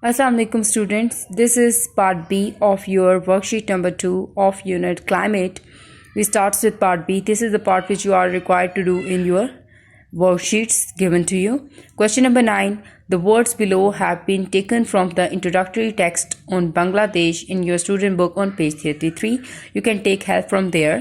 Assalamu alaikum students. This is part B of your worksheet number 2 of unit climate. We start with part B. This is the part which you are required to do in your worksheets given to you. Question number 9. The words below have been taken from the introductory text on Bangladesh in your student book on page 33. You can take help from there.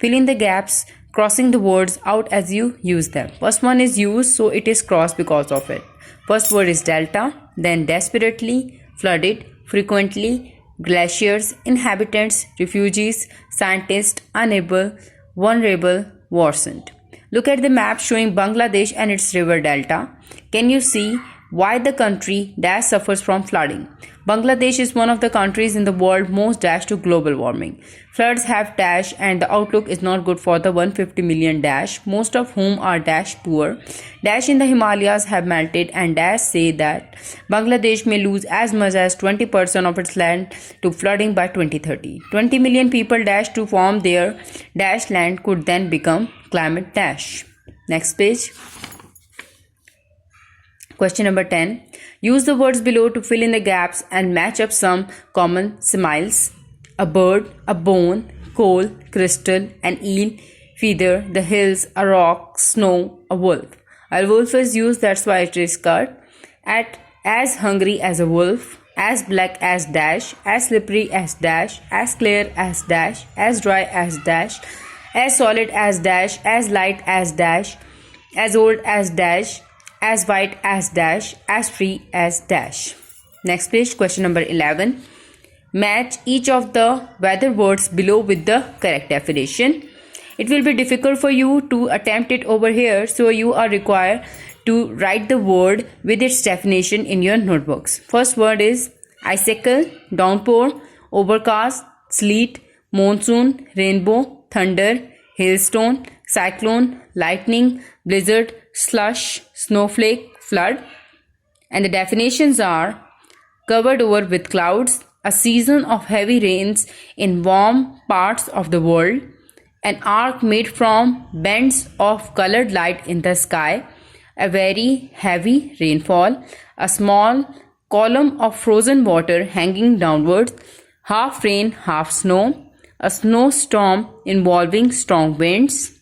Fill in the gaps, crossing the words out as you use them. First one is used, so it is crossed because of it. First word is delta, then desperately, flooded, frequently, glaciers, inhabitants, refugees, scientists, unable, vulnerable, worsened. Look at the map showing Bangladesh and its river delta. Can you see why the country dash suffers from flooding? Bangladesh is one of the countries in the world most dash to global warming. Floods have dash and the outlook is not good for the 150 million dash, most of whom are dash poor. Dash in the Himalayas have melted and dash say that Bangladesh may lose as much as 20% of its land to flooding by 2030. 20 million people dash to form their dash land could then become climate dash. Next page. Question number 10. Use the words below to fill in the gaps and match up some common similes. A bird, a bone, coal, crystal, an eel, feather, the hills, a rock, snow, a wolf. A wolf is used, that's why it is cut. At as hungry as a wolf, as black as dash, as slippery as dash, as clear as dash, as dry as dash, as solid as dash, as light as dash, as old as dash, as white as dash, as free as dash. Next page, question number 11. Match each of the weather words below with the correct definition. It will be difficult for you to attempt it over here, so you are required to write the word with its definition in your notebooks. First word is icicle, downpour, overcast, sleet, monsoon, rainbow, thunder, hailstone, cyclone, lightning, blizzard, slush, snowflake, flood. And the definitions are covered over with clouds, a season of heavy rains in warm parts of the world, an arc made from bands of colored light in the sky, a very heavy rainfall, a small column of frozen water hanging downwards, half rain, half snow, a snowstorm involving strong winds,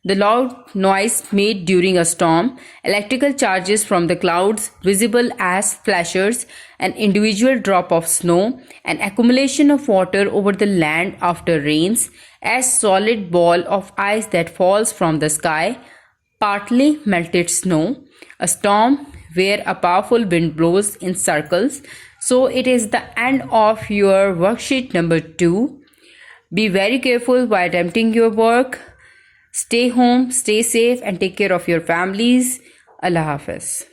the loud noise made during a storm, electrical charges from the clouds visible as flashes, an individual drop of snow, an accumulation of water over the land after rains, a solid ball of ice that falls from the sky, partly melted snow, a storm where a powerful wind blows in circles. So it is the end of your worksheet number 2. Be very careful while attempting your work. Stay home, stay safe and take care of your families. Allah Hafiz.